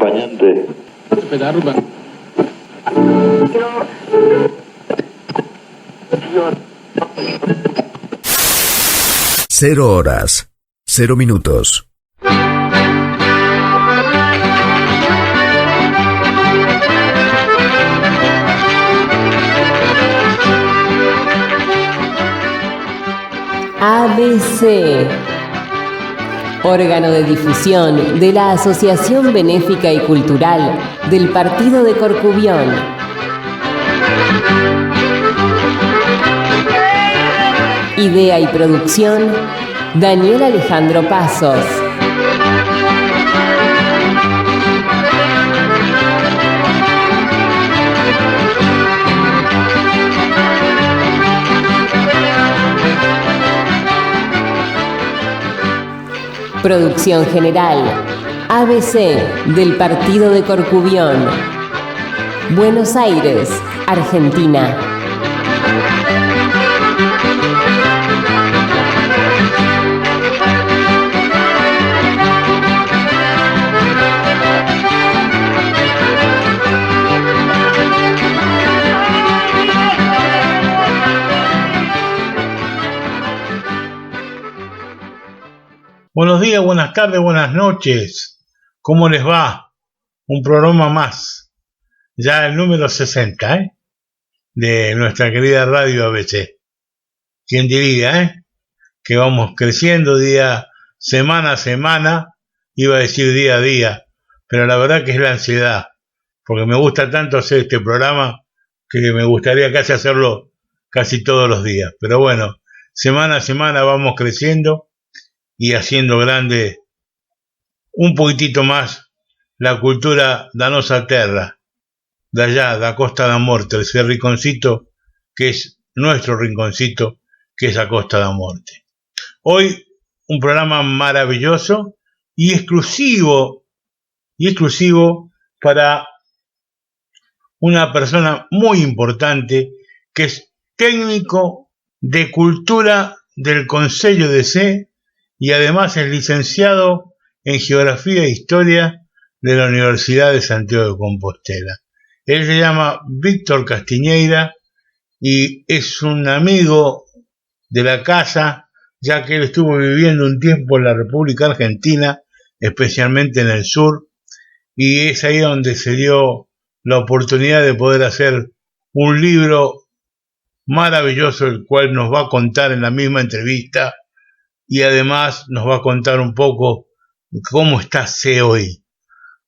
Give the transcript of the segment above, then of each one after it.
acompañante. Cero horas, 0 minutos. ABC, órgano de difusión de la Asociación Benéfica y Cultural del Partido de Corcubión. Idea y producción, Daniel Alejandro Pasos. Producción general, ABC del Partido de Corcubión. Buenos Aires, Argentina. Buenos días, buenas tardes, buenas noches. ¿Cómo les va? Un programa más. Ya el número 60, de nuestra querida radio ABC. ¿Quién diría, que vamos creciendo semana a semana? Iba a decir día a día, pero la verdad que es la ansiedad, porque me gusta tanto hacer este programa que me gustaría casi hacerlo casi todos los días. Pero bueno, semana a semana vamos creciendo y haciendo grande un poquitito más la cultura da nosa terra, de allá, da Costa da Morte, ese rinconcito que es nuestro rinconcito, que es a Costa da Morte. Hoy un programa maravilloso y exclusivo para una persona muy importante que es técnico de cultura del Concello de C y además es licenciado en Geografía e Historia de la Universidad de Santiago de Compostela. Él se llama Víctor Castiñeira y es un amigo de la casa, ya que él estuvo viviendo un tiempo en la República Argentina, especialmente en el sur, y es ahí donde se dio la oportunidad de poder hacer un libro maravilloso, el cual nos va a contar en la misma entrevista, y además nos va a contar un poco cómo está C hoy,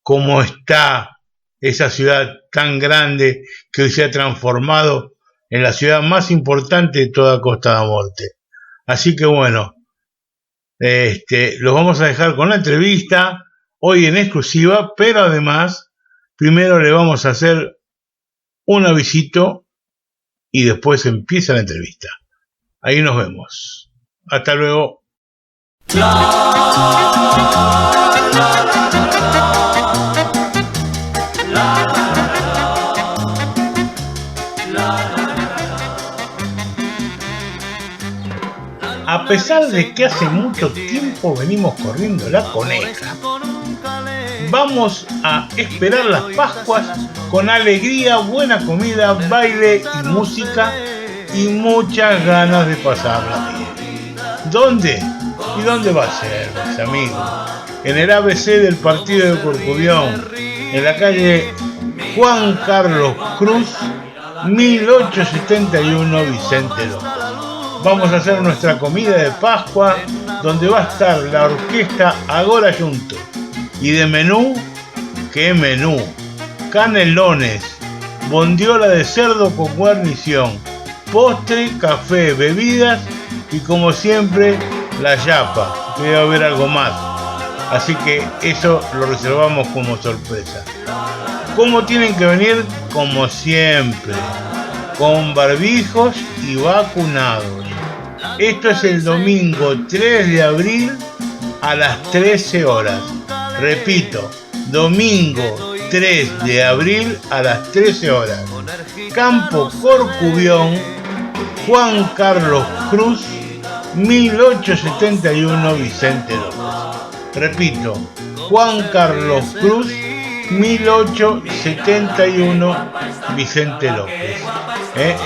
cómo está esa ciudad tan grande que hoy se ha transformado en la ciudad más importante de toda Costa da Morte. Así que bueno, los vamos a dejar con la entrevista hoy en exclusiva, pero además primero le vamos a hacer un avisito y después empieza la entrevista. Ahí nos vemos. Hasta luego. A pesar de que hace mucho tiempo venimos corriendo la coneja, vamos a esperar las Pascuas con alegría, buena comida, baile y música y muchas ganas de pasarla bien. ¿Dónde? ¿Y dónde va a ser, mis amigos? En el ABC del Partido de Corcubión, en la calle Juan Carlos Cruz, 1871 Vicente López. Vamos a hacer nuestra comida de Pascua, donde va a estar la orquesta Agora Junto. Y de menú, ¿qué menú? Canelones, bondiola de cerdo con guarnición, postre, café, bebidas y como siempre la yapa, debe haber algo más. Así que eso lo reservamos como sorpresa. ¿Cómo tienen que venir? Como siempre, con barbijos y vacunados. Esto es el domingo 3 de abril a las 13 horas. Repito, domingo 3 de abril a las 13 horas. Campo Corcubión, Juan Carlos Cruz, 1871 Vicente López. Repito, Juan Carlos Cruz 1871 Vicente López.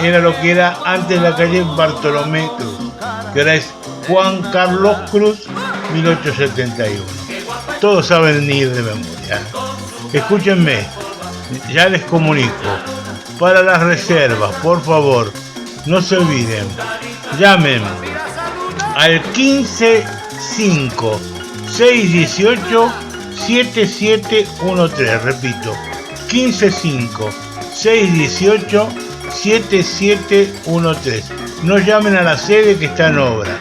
Era lo que era antes la calle Bartolomé Cruz, que ahora es Juan Carlos Cruz 1871. Todos saben ni de memoria. Escúchenme, ya les comunico. Para las reservas, por favor, no se olviden. Llamen al 155 618 7713. Repito, 155 618 7713. No llamen a la sede que está en obra.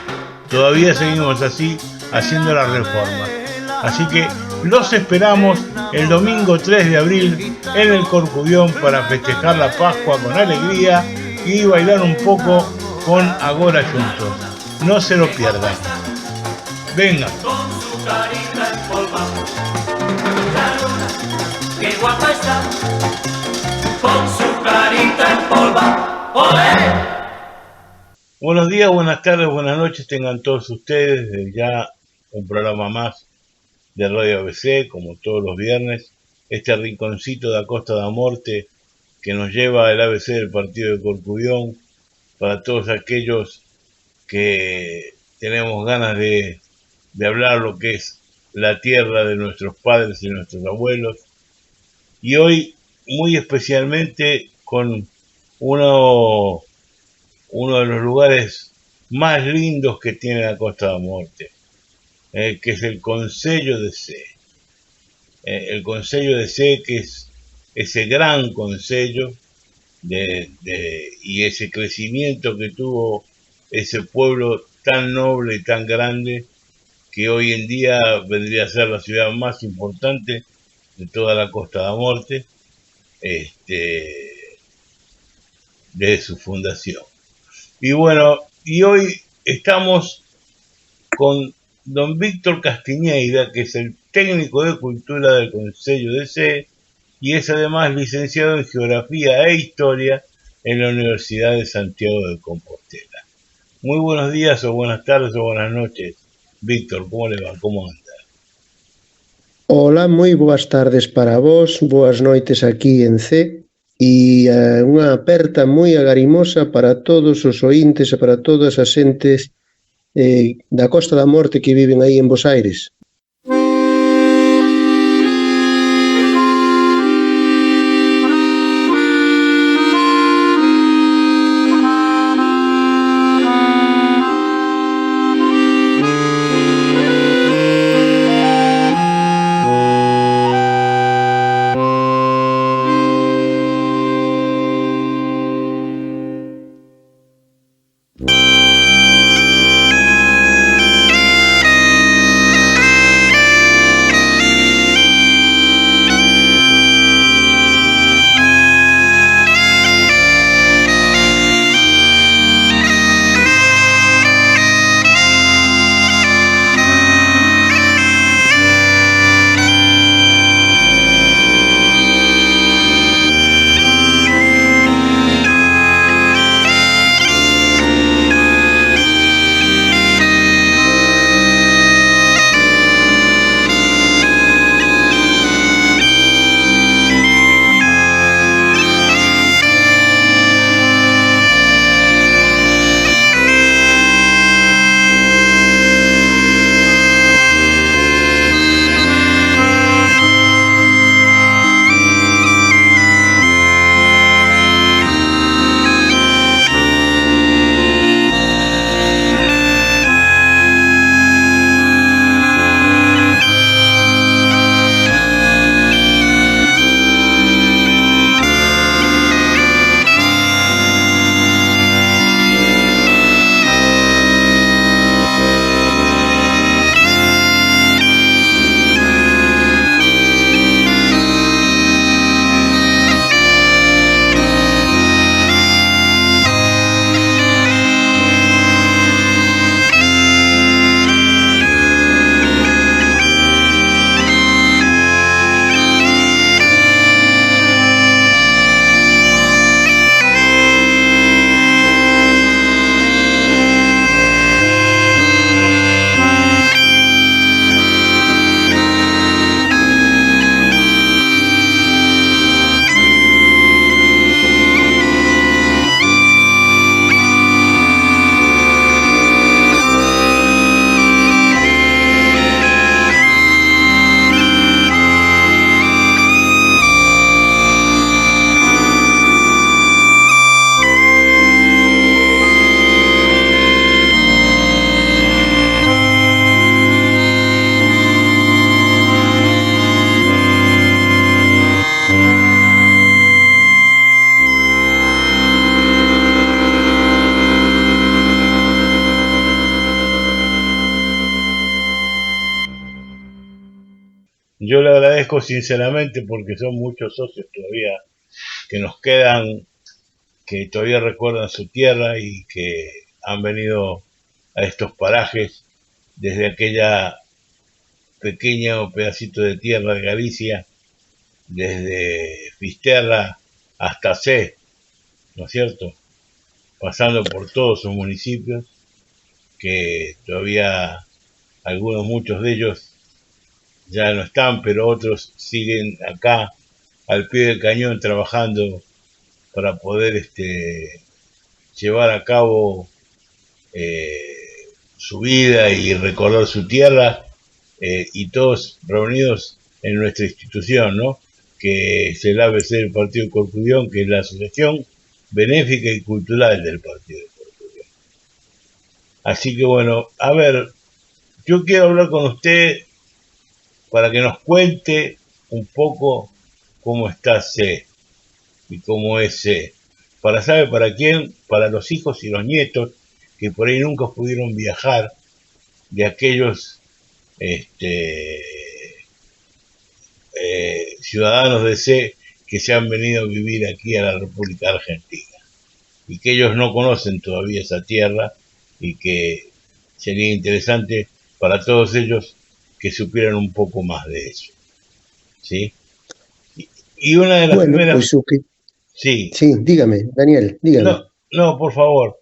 Todavía seguimos así haciendo la reforma. Así que los esperamos el domingo 3 de abril en el Corcubión para festejar la Pascua con alegría y bailar un poco con Agora Juntos. No se lo pierdan. Venga. Qué guapa está, con su carita en polva. ¡Olé! Buenos días, buenas tardes, buenas noches tengan todos ustedes. Ya un programa más de Radio ABC, como todos los viernes. Este rinconcito de Acosta da Morte que nos lleva el ABC del partido de Corcubión, para todos aquellos que tenemos ganas de hablar lo que es la tierra de nuestros padres y nuestros abuelos. Y hoy muy especialmente con uno de los lugares más lindos que tiene la Costa da Morte, que es el Concello de Sé. El Concello de Sé, que es ese gran concello y ese crecimiento que tuvo ese pueblo tan noble y tan grande, que hoy en día vendría a ser la ciudad más importante de toda la Costa da Morte, desde su fundación. Y bueno, y hoy estamos con don Víctor Castiñeira, que es el técnico de cultura del Concello de Sé, y es además licenciado en Geografía e Historia en la Universidad de Santiago de Compostela. Muy buenos días o buenas tardes o buenas noches, Víctor, ¿cómo le va? ¿Cómo anda? Hola, moi boas tardes para vos, boas noites aquí en C, e unha aperta moi agarimosa para todos os oíntes e para todas as xentes da Costa da Morte que viven aí en Bos Aires. yo le agradezco sinceramente porque son muchos socios todavía que nos quedan, que todavía recuerdan su tierra y que han venido a estos parajes desde aquella pequeño pedacito de tierra de Galicia, desde Fisterra hasta C, ¿no es cierto? Pasando por todos sus municipios, que todavía muchos de ellos ya no están, pero otros siguen acá al pie del cañón trabajando para poder llevar a cabo su vida y recordar su tierra, y todos reunidos en nuestra institución, ¿no? Que es el ABC del Partido de Corcubión, que es la Asociación Benéfica y Cultural del Partido de Corcubión. Así que bueno, a ver, yo quiero hablar con usted para que nos cuente un poco cómo está C y cómo es C. ¿Sabe para quién? Para los hijos y los nietos que por ahí nunca pudieron viajar, de aquellos ciudadanos de C que se han venido a vivir aquí a la República Argentina y que ellos no conocen todavía esa tierra, y que sería interesante para todos ellos que supieran un poco más de eso, ¿sí? Y una de las primeras... Pues, okay. Sí. Sí, dígame, Daniel, dígame. No, por favor.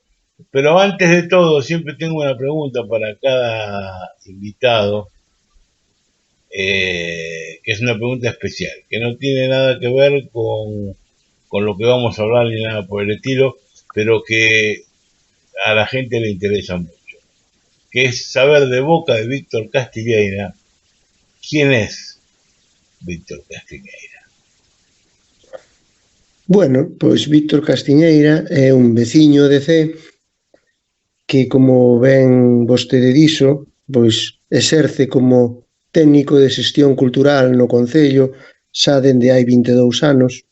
Pero antes de todo, siempre tengo una pregunta para cada invitado, que es una pregunta especial, que no tiene nada que ver con lo que vamos a hablar ni nada por el estilo, pero que a la gente le interesa mucho, que es saber de boca de Víctor Castiñeira, ¿quién es Víctor Castiñeira? Bueno, pois Víctor Castiñeira é un veciño de C que, como ben vostede dixo, pois exerce como técnico de xestión cultural no Concello xa dende hai 22 anos,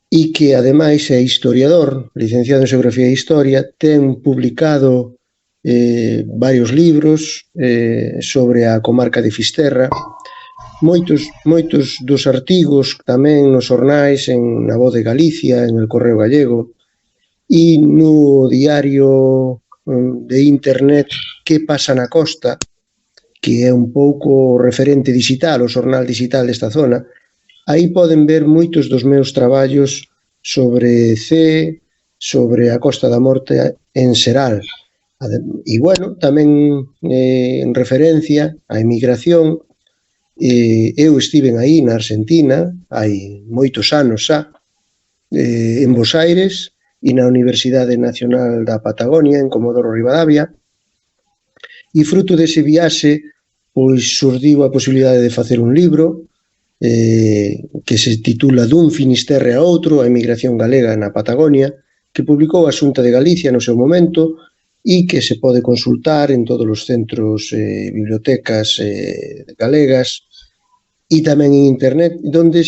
e que ademais é historiador, licenciado en Xeografía e Historia, ten publicado varios libros sobre a comarca de Fisterra, moitos dos artigos tamén nos xornais, na Voz de Galicia, en El Correo Gallego, e no diario de internet Que pasa na costa, que é un pouco referente digital, o xornal digital desta zona. Aí poden ver moitos dos meus traballos sobre C, sobre a Costa da Morte en xeral. E, bueno, tamén en referencia á emigración. Eu estiven aí na Argentina hai moitos anos xa, en Bos Aires e na Universidade Nacional da Patagonia, en Comodoro Rivadavia, e fruto dese viaxe pois surdiu a posibilidade de facer un libro que se titula Dun Finisterre a outro, a emigración galega na Patagonia, que publicou a Xunta de Galicia no seu momento e que se pode consultar en todos os centros bibliotecas galegas e tamén en internet, donde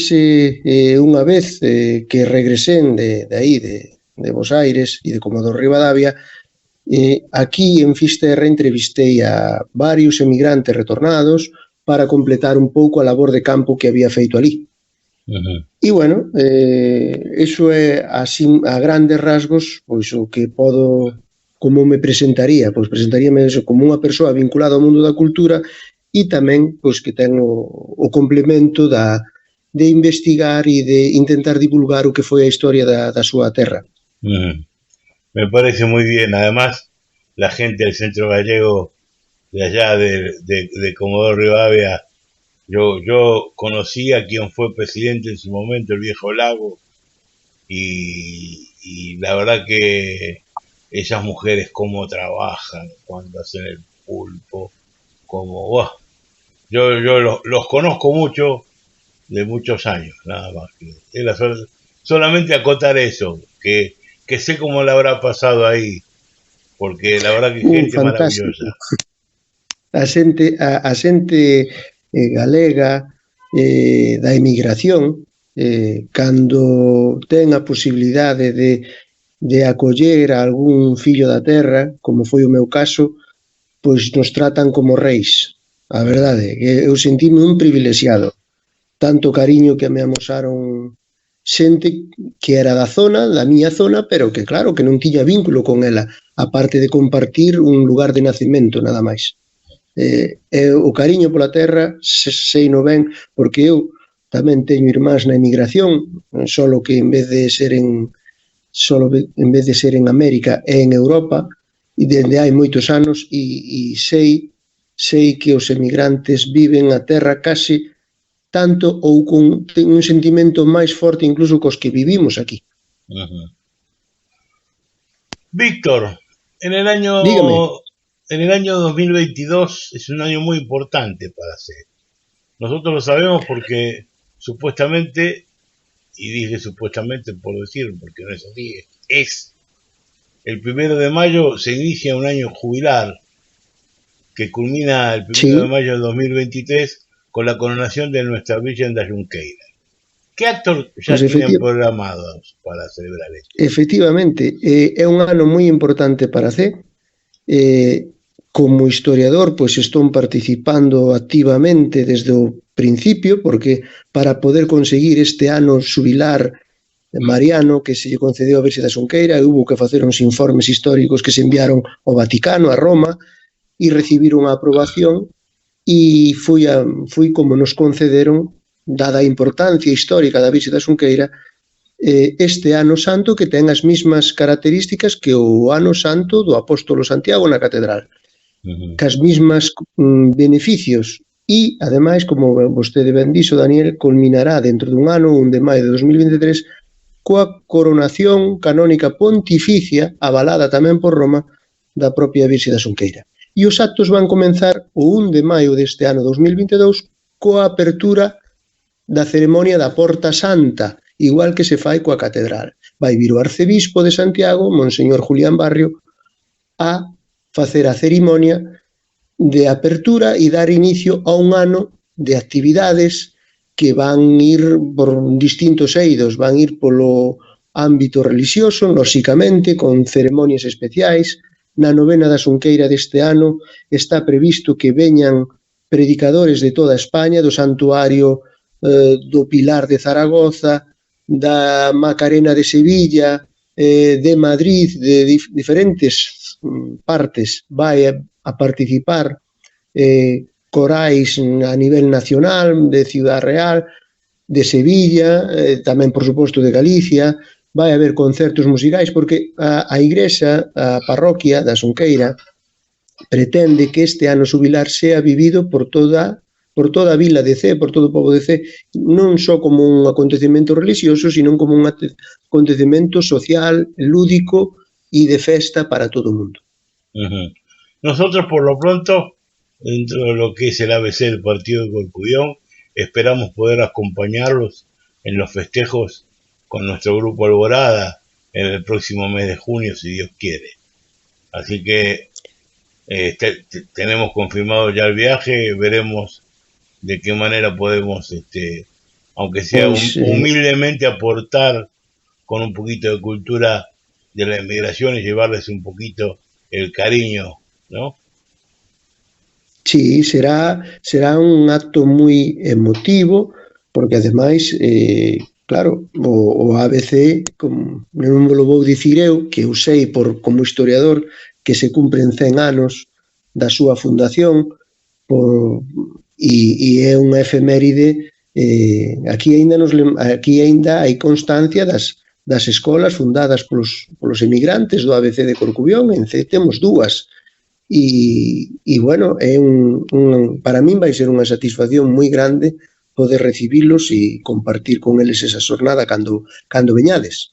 unha vez que regresen de aí, de Bos Aires e de Comodoro Rivadavia, aquí en Fisterra entrevistei a varios emigrantes retornados para completar un pouco a labor de campo que había feito ali. E, bueno, iso é así, a grandes rasgos, pois o que podo, como me presentaría, pois presentaríame como unha persoa vinculada ao mundo da cultura e tamén pois que ten o complemento de investigar e de intentar divulgar o que foi a historia da súa terra. Me parece muy bien. Además, la gente del centro gallego de allá de Comodoro Rivadavia, yo conocí a quien fue presidente en su momento, el viejo Lago, y la verdad que esas mujeres cómo trabajan cuando hacen el pulpo, como yo los conozco mucho, de muchos años, nada más. Era solamente acotar eso, que sé cómo le habrá pasado ahí, porque la verdad que gente fantástico. Maravillosa. A xente galega da emigración, cando ten a posibilidade de acoller a algún fillo da terra, como foi o meu caso, pois nos tratan como reis. A verdade, que eu sentime un privilexiado. Tanto cariño que me amosaron xente que era da zona, da miña zona, pero que claro, que non tiña vínculo con ela, aparte de compartir un lugar de nacemento, nada máis. O cariño pola terra sei no ben, porque eu tamén teño irmáns na emigración, solo que en vez de ser en América é en Europa, e dende hai moitos anos, e sei que os emigrantes viven a terra case tanto ou con un sentimento máis forte incluso cos que vivimos aquí. Víctor, Dígame. en el año 2022 es un año muy importante para C. Nosotros lo sabemos porque supuestamente, y dije supuestamente por decir, porque no es así, es el 1 de mayo se inicia un año jubilar que culmina el 1 de mayo de 2023 con la coronación de nuestra Virgen da Junqueira. ¿Qué actos ya tienen programados para celebrar esto? Efectivamente, é un ano moi importante para C. Como historiador, pois estou participando activamente desde o principio, porque para poder conseguir este ano xubilar mariano que se lle concedeu a Virxe da Xunqueira, hubo que facer uns informes históricos que se enviaron ao Vaticano, a Roma, e recibiron a aprobación, e fui como nos concederon, dada a importancia histórica da Virxe da Xunqueira, este ano santo que ten as mesmas características que o ano santo do apóstolo Santiago na catedral, cas mesmas beneficios, e, ademais, como vostede ben dixo, Daniel, culminará dentro dun ano, 1 de maio de 2023, coa coronación canónica pontificia, avalada tamén por Roma, da propia Virxe da Xunqueira. E os actos van comenzar o 1 de maio deste ano 2022 coa apertura da ceremonia da Porta Santa, igual que se fai coa catedral. Vai vir o arcebispo de Santiago, Monseñor Julián Barrio, a facer a cerimonia de apertura e dar inicio a un ano de actividades que van ir por distintos eidos, van ir polo ámbito religioso, lóxicamente, con ceremonias especiais. Na novena da Xunqueira deste ano está previsto que veñan predicadores de toda España, do santuario do Pilar de Zaragoza, da Macarena de Sevilla, de Madrid, de diferentes partes. Vai a participar corais a nivel nacional, de Ciudad Real, de Sevilla, tamén, por suposto, de Galicia. Vai haber concertos musicais, porque a igrexa, a parroquia da Xunqueira, pretende que este ano xubilar sea vivido por toda a vila de C, por todo o pobo de C, non só como un acontecemento religioso, sino como un acontecemento social, lúdico e de festa para todo o mundo. Nosotros, por lo pronto, dentro de lo que es el ABC del partido de Corcubión, esperamos poder acompañarlos en los festejos con nuestro grupo Alborada en el próximo mes de junio, si Dios quiere. Así que tenemos confirmado ya el viaje, veremos de qué manera podemos, aunque sea humildemente, aportar con un poquito de cultura de la inmigración y llevarles un poquito el cariño, ¿no? Sí, será un acto moi emotivo, porque ademais, claro, o ABC, non me lo vou dicir eu, que eu sei como historiador que se cumpren 100 anos da súa fundación, e é unha efeméride. Aquí aínda hai constancia das escolas fundadas polos emigrantes do ABC de Corcubión. En C temos dúas, e bueno, para min vai ser unha satisfacción moi grande poder recibilos e compartir con eles esa xornada cando veñades.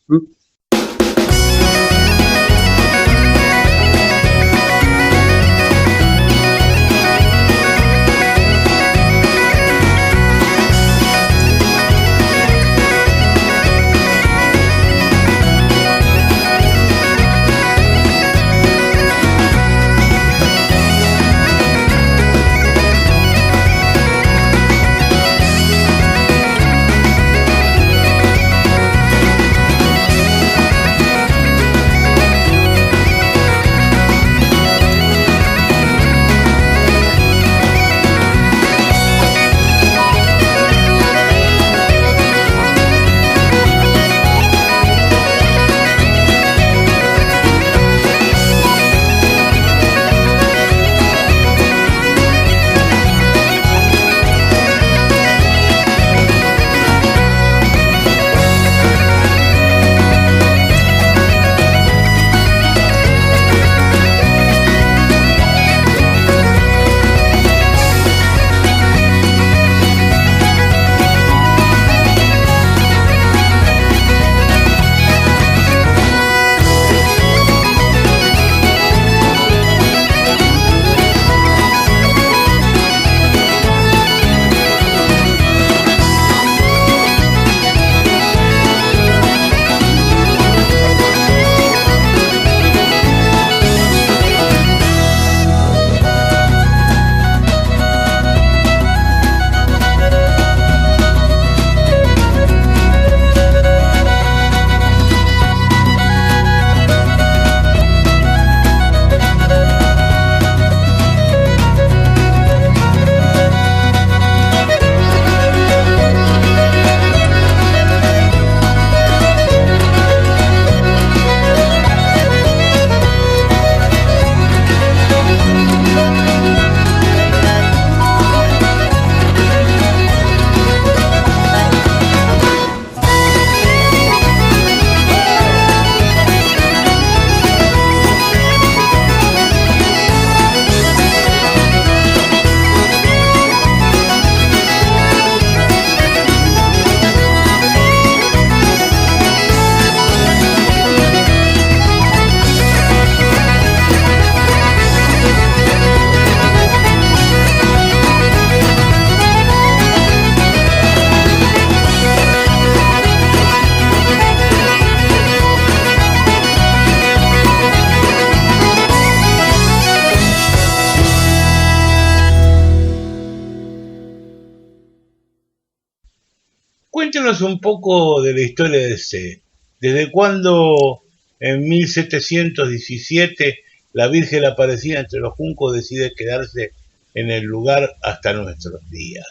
Cuéntenos un poco de la historia de C. ¿Desde cuándo en 1717 la Virgen Aparecida entre los juncos decide quedarse en el lugar hasta nuestros días?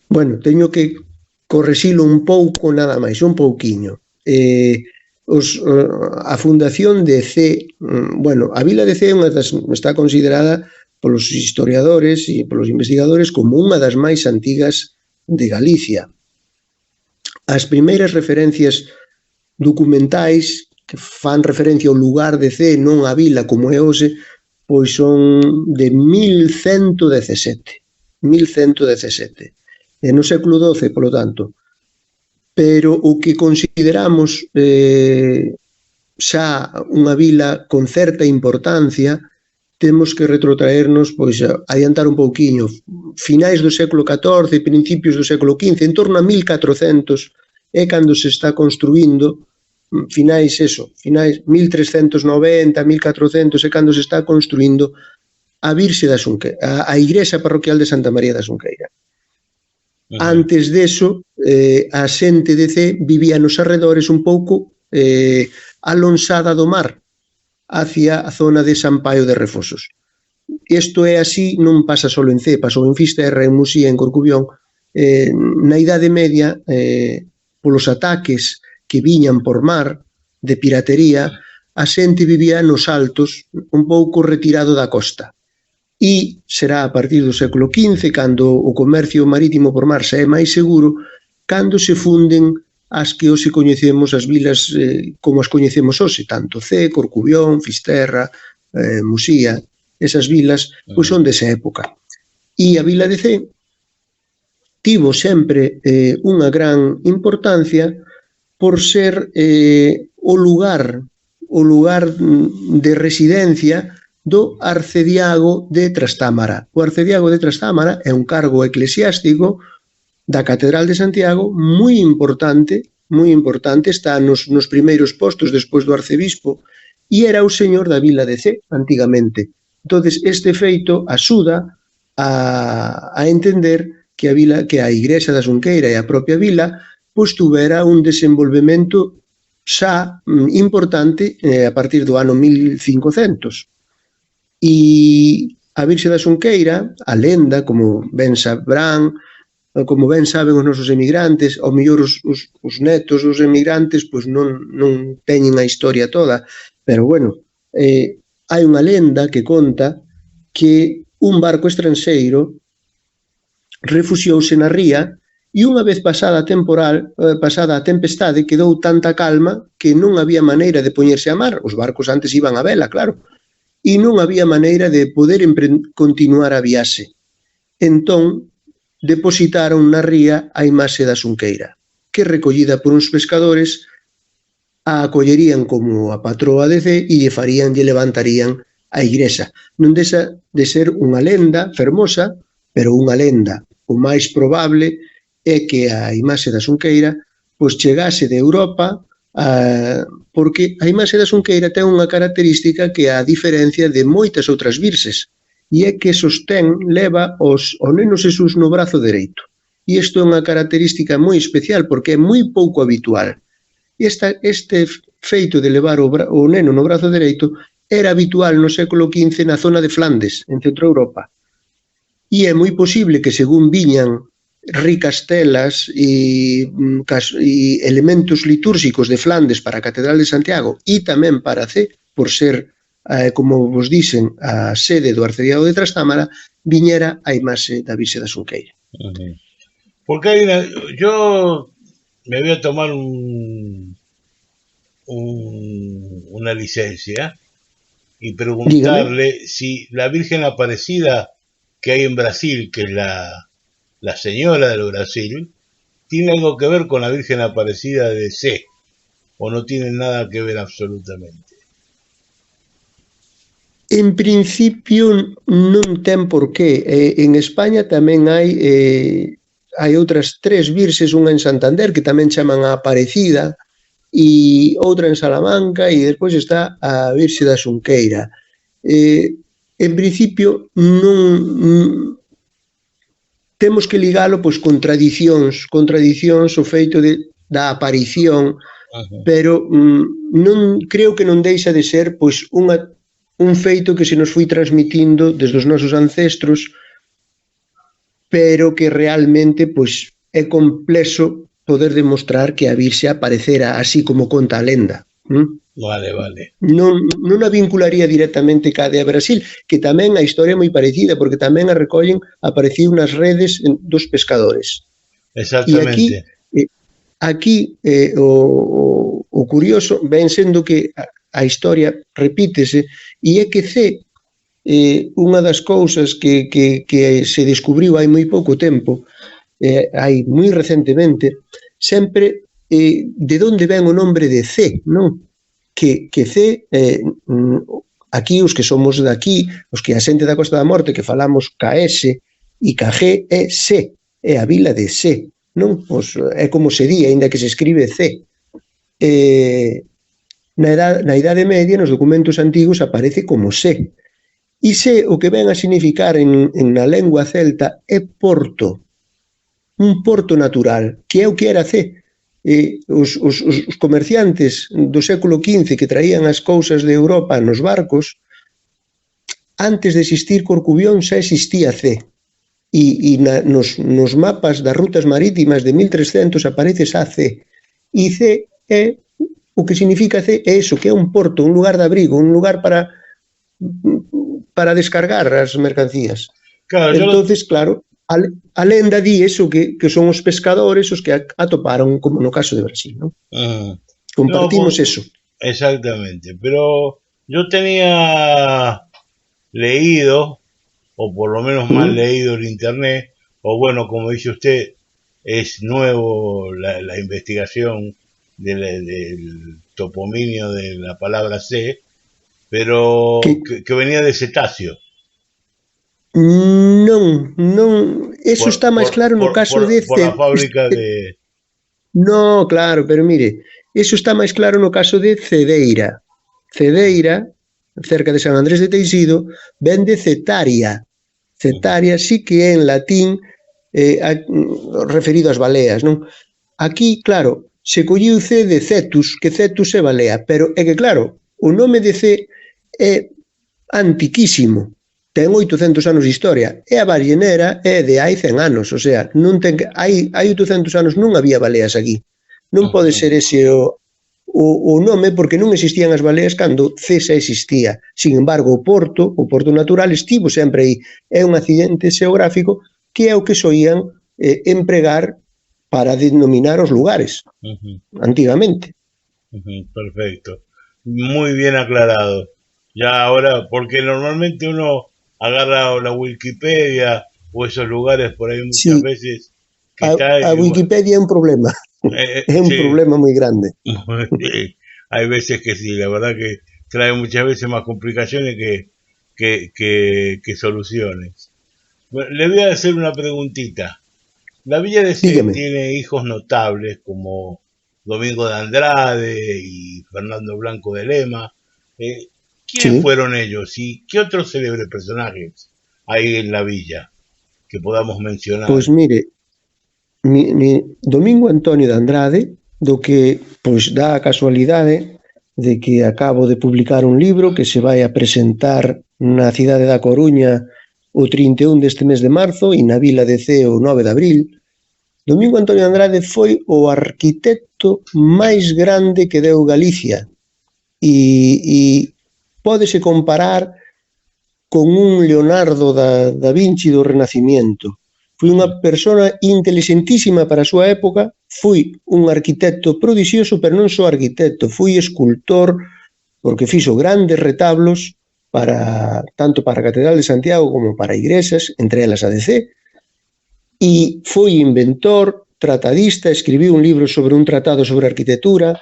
Bueno, teño que correxilo un pouco nada máis, un pouquiño. A fundación de C, bueno, a vila de C está considerada polos historiadores e polos investigadores como unha das máis antigas de Galicia. As primeiras referencias documentais que fan referencia ao lugar de C, non a vila como é hoxe, pois son de 1117. No século XII, polo tanto. Pero o que consideramos xa unha vila con certa importancia, temos que retrotraernos, pois, adiantar un pouquiño, finais do século XIV, principios do século XV, en torno a 1400, é cando se está construindo, finais 1390, 1400, é cando se está construindo a Virxe da Xunqueira, a igrexa parroquial de Santa María da Xunqueira. Antes deso, a xente de C vivía nos arredores un pouco alonsada do mar, hacia a zona de San Paio de Refosos. Isto é así, non pasa só en C, pasou en Fisterra, en Musía, en Corcubión. Na Idade Media, polos ataques que viñan por mar, de piratería, a xente vivía nos altos, un pouco retirado da costa. E será a partir do século XV, cando o comercio marítimo por mar xa é máis seguro, cando se funden as que hoxe coñecemos, as vilas como as coñecemos hoxe, tanto C, Corcubión, Fisterra, Musía, esas vilas pois son desa época. E a vila de C tivo sempre unha gran importancia por ser o lugar de residencia do arcediago de Trastámara. O arcediago de Trastámara é un cargo eclesiástico da Catedral de Santiago moi importante, está nos primeiros postos despois do arcebispo, e era o señor da vila de C, antigamente. Entonces, este feito axuda a entender que a igrexa da Xunqueira e a propia vila pois tuvera un desenvolvemento xa importante a partir do ano 1500. E a Virxe da Xunqueira, a lenda, como ben sabrán, como ben saben os nosos emigrantes, ao mellor os netos dos emigrantes pois non teñen a historia toda, pero bueno, hai unha lenda que conta que un barco estranxeiro refuxiouse na ría e unha vez pasada a tempestade, quedou tanta calma que non había maneira de poñerse a mar. Os barcos antes iban a vela, claro, e non había maneira de poder continuar a viaxe. Entón, depositaron na ría a imaxe da Xunqueira, que recollida por uns pescadores a acollerían como a patroa de C e lle levantarían a igrexa. Non deixa de ser unha lenda fermosa, pero unha lenda. O máis probable é que a imaxe da Xunqueira pois chegase de Europa, porque a imaxe da Xunqueira ten unha característica que é a diferencia de moitas outras virxes, e é que leva o neno Xesús no brazo dereito. E isto é unha característica moi especial porque é moi pouco habitual. Este feito de levar o neno no brazo dereito era habitual no século XV na zona de Flandes, en Centro Europa. E é moi posible que según viñan ricas telas e elementos litúrxicos de Flandes para a Catedral de Santiago e tamén para C, por ser, como vos dicen, a sede do arcediago de Trastámara, viñera a imaxe da Virxe da Xunqueira. Porque hay yo me voy a tomar una licencia y preguntarle si la Virgen Aparecida que hay en Brasil, que es la señora del Brasil, ¿tiene algo que ver con la Virgen Aparecida de C? ¿O no tiene nada que ver absolutamente? En principio non ten por qué. En España tamén hai outras 3 virxes, unha en Santander que tamén chaman a Aparecida, e outra en Salamanca, e despois está a Virxe da Xunqueira. En principio temos que ligalo pois con tradicións o feito da aparición, pero non creo que non deixa de ser pois un feito que se nos foi transmitindo desde os nosos ancestros, pero que realmente pois é complexo poder demostrar que a Virxe aparecera así como conta a lenda. Vale. Non a vincularía directamente ca de Brasil, que tamén a historia é moi parecida, porque tamén a recollen, apareciu nas redes dos pescadores. Exactamente. E aquí o curioso ven sendo que a historia repítese, e é que unha das cousas que se descubriu hai moi pouco tempo, hai moi recentemente, sempre de onde ven o nombre de C, non? Que C, aquí os que somos daqui, os que a xente da Costa da Morte, que falamos ca S e ca G, é C, é a vila de C, non? Pois é como se di, aínda que se escribe C. Na Idade Media, nos documentos antigos, aparece como C. E C, o que ven a significar na lengua celta, é porto, un porto natural, que é o que era C. Os comerciantes do século XV que traían as cousas de Europa nos barcos, antes de existir Corcubión xa existía C, e nos mapas das rutas marítimas de 1300 aparece xa C, e C é o que significa C, é eso, que é un porto, un lugar de abrigo, un lugar para descargar as mercancías. Entonces, claro, a lenda di eso, que son os pescadores os que atoparon, como no caso de Brasil, ¿no? Compartimos eso. Exactamente, pero yo tenía leído, o por lo menos mal leído en internet, o bueno, como dice usted, es nuevo la investigación del toponimio de la palabra C, pero que venía de cetáceo. Non, eso está máis claro no caso de... Por a fábrica de... No, claro, pero mire, eso está máis claro no caso de Cedeira. Cedeira, cerca de San Andrés de Teixido, ven de cetaria. Cetaria sí que é en latín referido ás baleas, non? Aquí, claro, se colliu C de cetus, que cetus é balea, pero é que, claro, o nome de C é antiquísimo. Ten 800 anos de historia, e a ballenera é de hai 100 anos, o sea, hai 800 anos non había baleas aquí. Non pode ser ese o nome, porque non existían as baleas cando C xa existía. Sin embargo, o porto natural estivo sempre aí. É un accidente xeográfico que é o que soían empregar para denominar os lugares, antigamente. Perfecto. Muy bien aclarado. Ya ahora, porque normalmente uno agarra la Wikipedia o esos lugares por ahí muchas veces. A Wikipedia é un problema. Es un problema muy grande. Hay veces que sí, la verdad que trae muchas veces más complicaciones que soluciones. Bueno, le voy a hacer una preguntita. La Villa de C tiene hijos notables como Domingo de Andrade y Fernando Blanco de Lema. ¿Quiénes fueron ellos y qué otros célebres personajes hay en la villa que podamos mencionar? Pues mire, Domingo Antonio de Andrade, do que pois dá a casualidade de que acabo de publicar un libro que se vai a presentar na cidade da Coruña o 31 deste mes de marzo e na vila de C o 9 de abril. Domingo Antonio de Andrade foi o arquitecto máis grande que deu Galicia e pódese comparar con un Leonardo da Vinci do Renacimiento. Foi unha persona inteligentísima para a súa época, foi un arquitecto prodixioso, pero non só arquitecto, foi escultor, porque fixo grandes retablos tanto para a Catedral de Santiago como para igrexas, entre elas a de C, e foi inventor, tratadista, escribiu un libro sobre un tratado sobre arquitectura,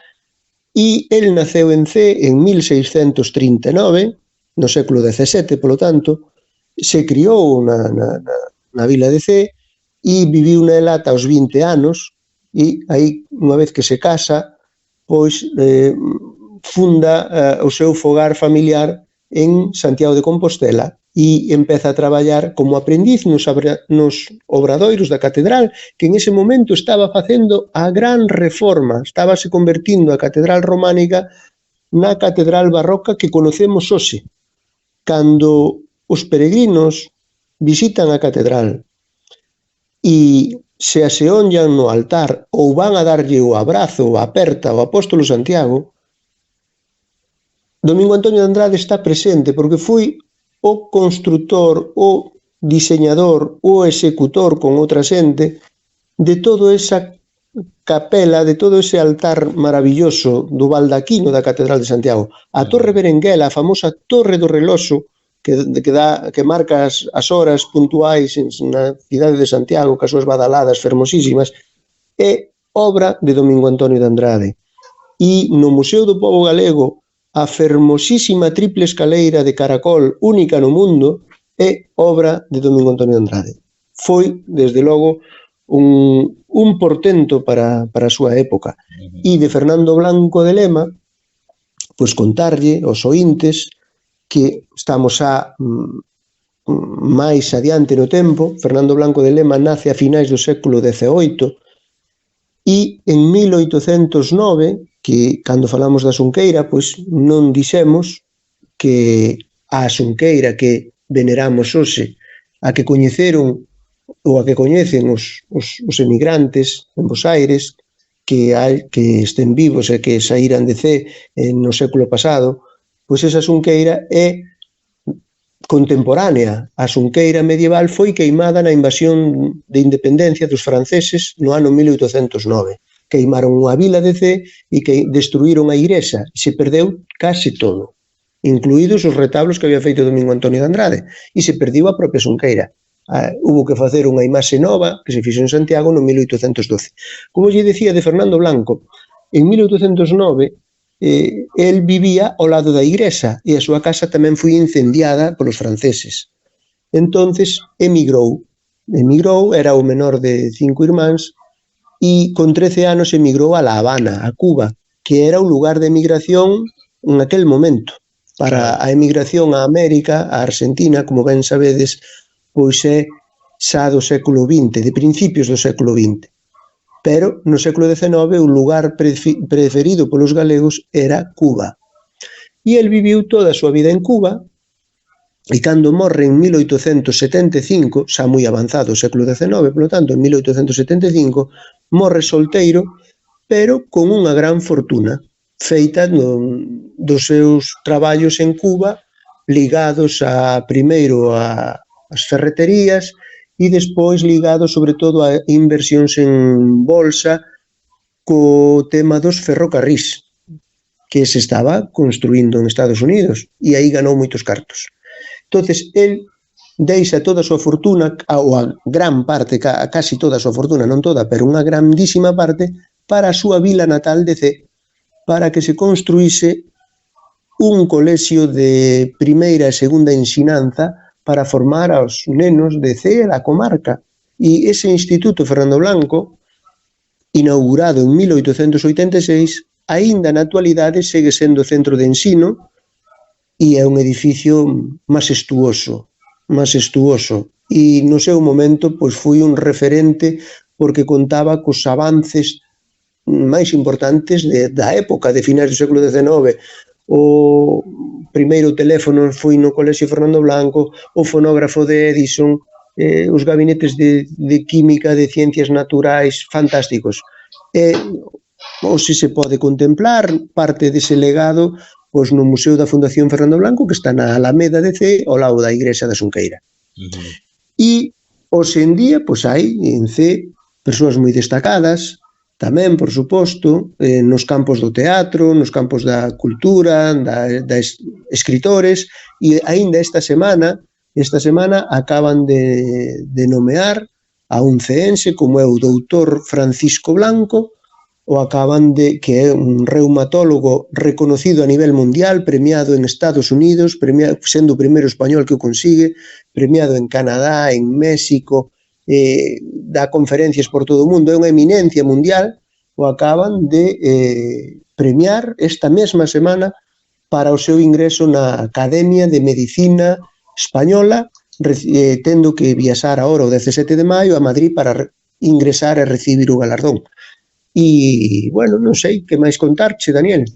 e el naceu en C en 1639, no século XVII, polo tanto, se criou na vila de C e viviu nela ata os 20 anos, e aí, unha vez que se casa, pois funda o seu fogar familiar en Santiago de Compostela e empeza a traballar como aprendiz nos obradoiros da catedral, que en ese momento estaba facendo a gran reforma, estábase convertindo a catedral románica na catedral barroca que conocemos hoxe. Cando os peregrinos visitan a catedral e se aseonllan no altar ou van a darlle o abrazo, ou a aperta ao apóstolo Santiago, Domingo Antonio de Andrade está presente porque foi o construtor, o diseñador, o executor con outra xente de toda esa capela, de todo ese altar maravilloso do baldaquino da Catedral de Santiago. A Torre Berenguela, a famosa Torre do Reloxo, que marca as horas puntuais na cidade de Santiago, cas súas badaladas fermosísimas, é obra de Domingo Antonio de Andrade. E no Museo do Pobo Galego, a fermosísima triple escaleira de caracol única no mundo é obra de Domingo Antonio de Andrade. Foi, desde logo, un portento para a súa época. E de Fernando Blanco de Lema, pois contarlle aos oíntes que estamos máis adiante no tempo. Fernando Blanco de Lema nace a finais do século XVIII e en 1809, que cando falamos da Xunqueira, pois non dixemos que a Xunqueira que veneramos hoxe, a que coñeceron ou a que coñecen os emigrantes en Bos Aires, que estén vivos e que saíran de Cee no século pasado, pois esa Xunqueira é contemporánea. A Xunqueira medieval foi queimada na invasión de independencia dos franceses no ano 1809. Queimaron unha vila de Cee e que destruíron a igrexa e se perdeu case todo, incluídos os retablos que había feito Domingo Antonio de Andrade, e se perdiu a propia Xunqueira. Hubo que facer unha imaxe nova que se fixo en Santiago no 1812. Como lle decía de Fernando Blanco, en 1809 el vivía ao lado da igrexa e a súa casa tamén foi incendiada polos franceses. Entonces emigrou, era o menor de 5 irmáns, e con 13 anos emigrou a La Habana, a Cuba, que era o lugar de emigración en aquel momento. Para a emigración a América, a Argentina, como ben sabedes, pois é xa do século XX, de principios do século XX. Pero no século XIX o lugar preferido polos galegos era Cuba. E el viviu toda a súa vida en Cuba, e cando morre en 1875, xa moi avanzado o século XIX, polo tanto, en 1875, morre solteiro, pero con unha gran fortuna, feita dos seus traballos en Cuba, ligados primeiro ás ferreterías e despois ligados sobre todo a inversións en bolsa co tema dos ferrocarrís que se estaba construindo en Estados Unidos e aí ganou moitos cartos. Entonces, el deixa toda a súa fortuna, ou a gran parte, casi toda a súa fortuna, non toda, pero unha grandísima parte, para a súa vila natal de Cee, para que se construíse un colexio de primeira e segunda ensinanza para formar aos nenos de Cee e da comarca. E ese Instituto Fernando Blanco, inaugurado en 1886, aínda na actualidade segue sendo centro de ensino e é un edificio majestuoso, e no seu momento pois foi un referente porque contaba cos avances máis importantes da época, de finais do século XIX. O primeiro teléfono foi no Colexio Fernando Blanco, o fonógrafo de Edison, os gabinetes de química, de ciencias naturais, fantásticos. Hoxe se pode contemplar parte dese legado pois no Museo da Fundación Fernando Blanco, que está na Alameda de Cee, ao lado da igrexa da Xunqueira. E hoxe en día, pois hai en Cee persoas moi destacadas, tamén, por suposto, nos campos do teatro, nos campos da cultura, da escritores, e aínda esta semana acaban de nomear a un ceense como é o doutor Francisco Blanco, que é un reumatólogo reconocido a nivel mundial, premiado en Estados Unidos, sendo o primeiro español que o consigue, premiado en Canadá, en México, dá conferencias por todo o mundo, é unha eminencia mundial, o acaban de premiar esta mesma semana para o seu ingreso na Academia de Medicina española, tendo que viaxar agora o 17 de maio a Madrid para ingresar e recibir o galardón. E, bueno, non sei que máis contarche, Daniel.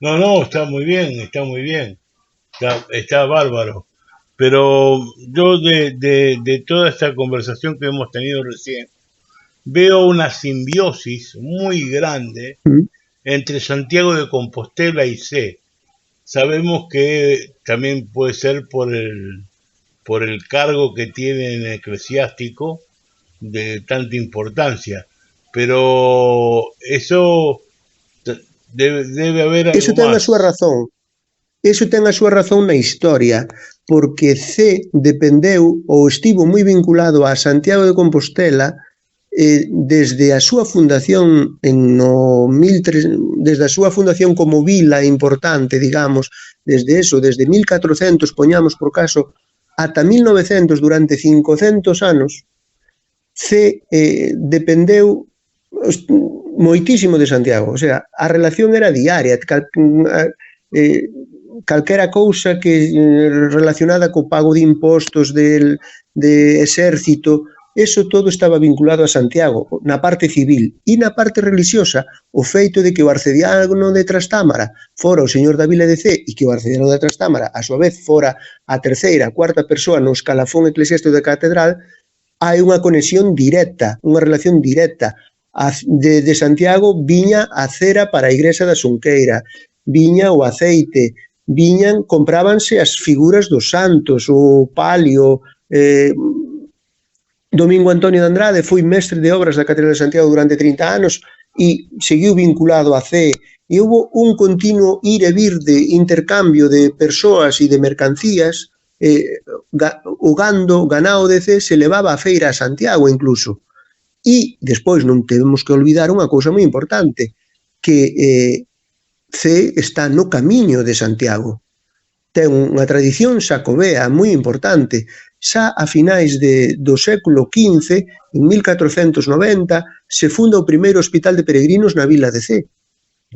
No, está muy bien, está bárbaro. Pero yo de toda esta conversación que hemos tenido recién, veo una simbiosis muy grande entre Santiago de Compostela y C. Sabemos que también puede ser por el cargo que tiene en el eclesiástico de tanta importancia, pero eso debe haber algo Eso ten a más. súa razón. Eso ten a súa razón na historia, porque C dependeu ou estivo moi vinculado a Santiago de Compostela desde a súa fundación desde a súa fundación como vila importante, digamos, desde 1400, poñamos por caso, ata 1900, durante 500 anos, C dependeu moitísimo de Santiago, o sea, a relación era diaria, calquera cousa que relacionada co pago de impostos de exército, eso todo estaba vinculado a Santiago, na parte civil. E na parte religiosa, o feito de que o arcediano de Trastámara fora o señor da vila de C e que o arcediano de Trastámara, a súa vez, fora a terceira, a cuarta persoa no escalafón eclesiástico da catedral, hai unha conexión directa, unha relación directa. De Santiago viña a cera para a igrexa da Xunqueira, viña o aceite, comprábanse as figuras dos santos, o palio. Domingo Antonio de Andrade foi mestre de obras da Catedral de Santiago durante 30 anos e seguiu vinculado a C, e houve un continuo ir e vir de intercambio de persoas e de mercancías o ganado de C se levaba a feira a Santiago incluso. E despois non temos que olvidar unha cousa moi importante, que C está no camiño de Santiago. Ten unha tradición xacobea moi importante. Xa a finais do século XV, en 1490, se funda o primeiro hospital de peregrinos na vila de C.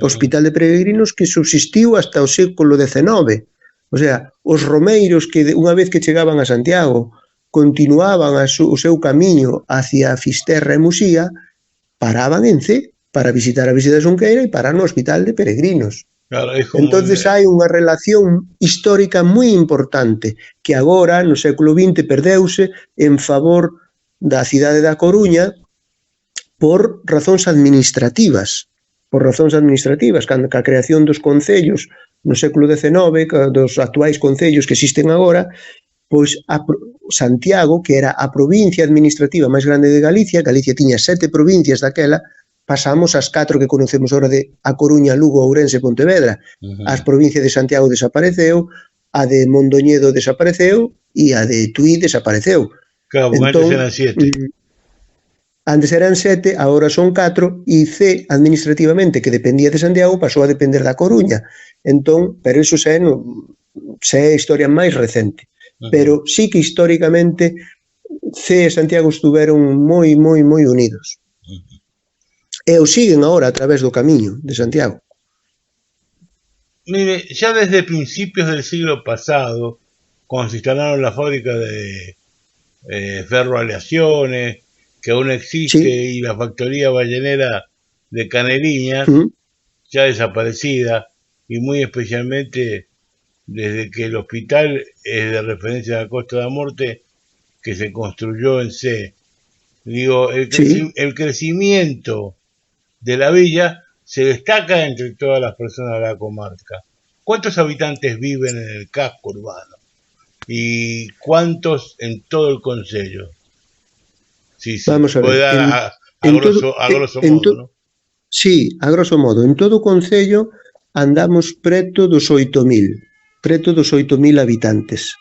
O hospital de peregrinos que subsistiu hasta o século XIX. O sea, os romeiros que unha vez que chegaban a Santiago continuaban o seu camiño hacia Fisterra e Musía, paraban en C para visitar a visita de Xunqueira e parar no hospital de peregrinos. Claro, Entonces hai unha relación histórica moi importante que agora, no século XX, perdeuse en favor da cidade da Coruña por razóns administrativas. Cando a creación dos concellos no século XIX, dos actuais concellos que existen agora, pois Santiago, que era a provincia administrativa máis grande de Galicia tiña 7 provincias daquela, pasamos ás 4 que conocemos agora de A Coruña, Lugo, Ourense e Pontevedra. As provincias de Santiago desapareceu, a de Mondoñedo desapareceu e a de Tui desapareceu. Claro, entón, antes eran 7. Antes eran 7, agora son 4, e C, administrativamente, que dependía de Santiago, pasou a depender da Coruña. Entón, pero iso xa é historia máis recente. Pero sí que históricamente C e Santiago estuveron moi unidos. E o siguen ahora a través do camiño de Santiago. Mire, ya desde principios del siglo pasado, cuando se instalaron las fábricas de ferroaleaciones, que aún existe, y la factoría ballenera de Caneliñas, ya desaparecida, y muy especialmente desde que el hospital es de referencia a la Costa de la Morte, que se construyó en C. Digo, el crecimiento de la villa se destaca entre todas las personas de la comarca. ¿Cuántos habitantes viven en el casco urbano? ¿Y cuántos en todo el concello? Sí, vamos a ver. A grosso modo, ¿no? Sí, a grosso modo. En todo o concello andamos preto dos 8.000 habitantes.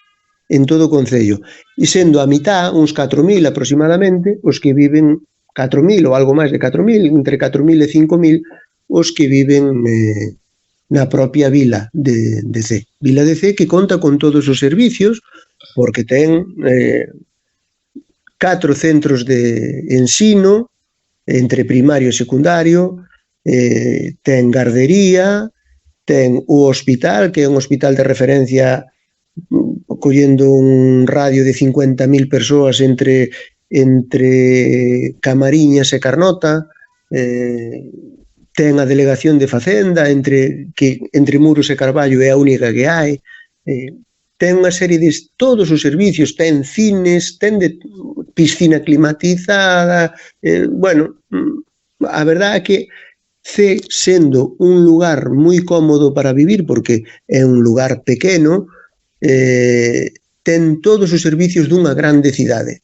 En todo o concello. E sendo a mitad, uns 4.000 aproximadamente, os que viven 4.000 ou algo máis de 4.000, entre 4.000 e 5.000, os que viven na propia vila de C. Vila de C que conta con todos os servicios, porque ten 4 centros de ensino, entre primario e secundario, ten gardería, ten o hospital, que é un hospital de referencia collendo un radio de 50.000 persoas entre Camariñas e Carnota, ten a delegación de Facenda entre Muros e Carballo é a única que hai, ten unha serie de todos os servicios, ten cines, ten piscina climatizada, bueno, a verdade é que C, sendo un lugar moi cómodo para vivir, porque é un lugar pequeno, ten todos os servicios dunha grande cidade.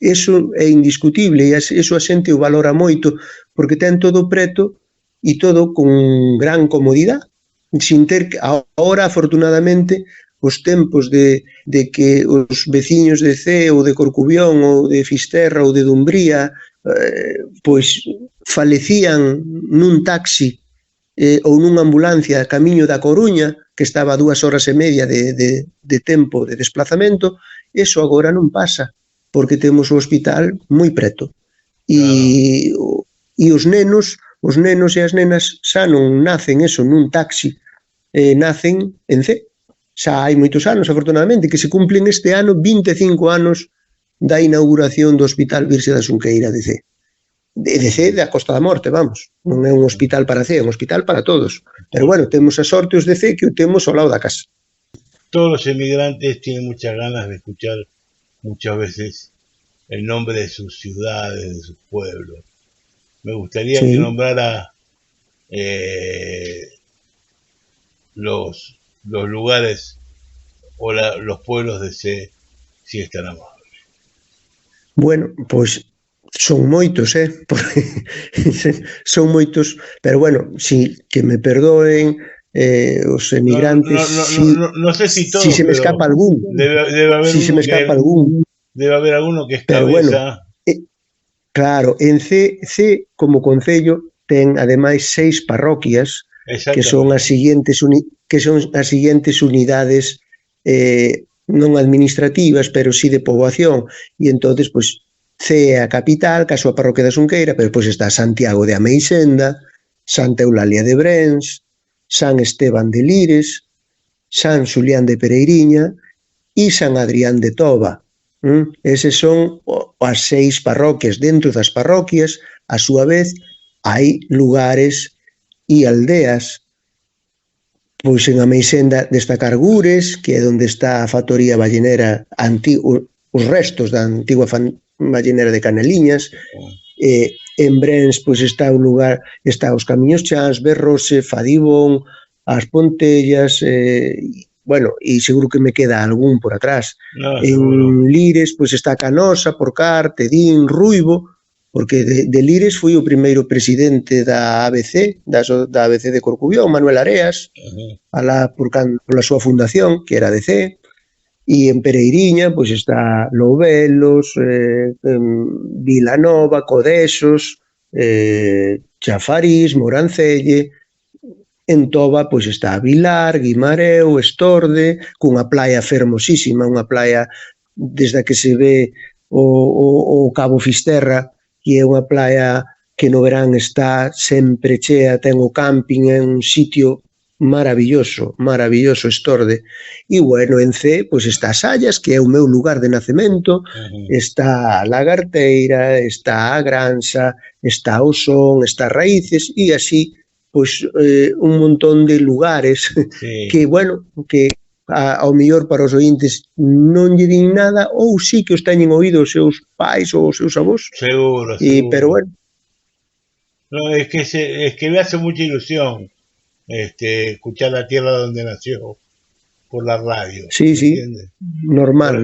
Eso é indiscutible e eso a xente o valora moito porque ten todo preto e todo con gran comodidade, sin ter que, agora afortunadamente os tempos de que os veciños de C ou de Corcubión ou de Fisterra ou de Dumbría pois falecían nun taxi ou nunha ambulancia camiño da Coruña, que estaba a 2 horas e media de tempo de desplazamento, eso agora non pasa, porque temos o hospital moi preto. E os nenos e as nenas xa non nacen nun taxi, nacen en C. Xa hai moitos anos, afortunadamente, que se cumplen este ano 25 anos da inauguración do Hospital Virxe da Xunqueira de C. De C, da Costa da Morte, vamos. Non é un hospital para C, é un hospital para todos. Pero bueno, temos a sorte os de C que o temos ao lado da casa. Todos los emigrantes tienen muchas ganas de escuchar muchas veces el nombre de sus ciudades, de sus pueblos. Me gustaría que nombrara los lugares o los pueblos de C, si es tan amable. Bueno, pois son moitos, son moitos, pero bueno, si que me perdoen os emigrantes, no sé si todos, si se me escapa algún, debe haber si se me escapa algún, debe haber alguno que es pero cabeza. Bueno, claro, en C como concello ten ademais 6 parroquias que son as seguintes unidades non administrativas, pero sí de poboación, e entonces pois C é a capital, que a súa parroquia da Xunqueira, pero pois está Santiago de Ameixenda, Santa Eulalia de Brens, San Esteban de Lires, San Xulián de Pereiriña e San Adrián de Toba. Eses son as 6 parroquias. Dentro das parroquias, a súa vez, hai lugares e aldeas. Pois en Ameixenda destacar Gures, que é onde está a factoría ballenera, os restos da antigua ballenera de Caneliñas. En Brens pois está un lugar, está os Camiños Chans, Berrose, Fadibón, as Pontellas, bueno, e seguro que me queda algún por atrás. En Lires pois está Canosa, Porcar, Tedín, Ruibo, porque de Lires foi o primeiro presidente da ABC, da ABC de Corcubión, Manuel Areas, alá pola súa fundación, que era DC. E en Pereiriña pois está Louvelos, Vilanova, Codesos, Chafarís, Morancelle. En Toba pois está Vilar, Guimareu, Estorde, cunha praia fermosísima, unha praia desde a que se ve o Cabo Fisterra, que é unha praia que no verán está sempre chea, ten o camping, é un sitio maravilloso, Estorde. E bueno, en C, pois está Sallas, que é o meu lugar de nacemento, está a Lagarteira, está a Granxa, está o Son, está Raíces, e así, pois, un montón de lugares que, bueno, que ao mellor para os ointes non lle din nada, ou sí que os teñen oído os seus pais ou os seus avós. Seguro. Pero bueno. No, es que me hace mucha ilusión escuchar la tierra donde nació por la radio. Sí, normal.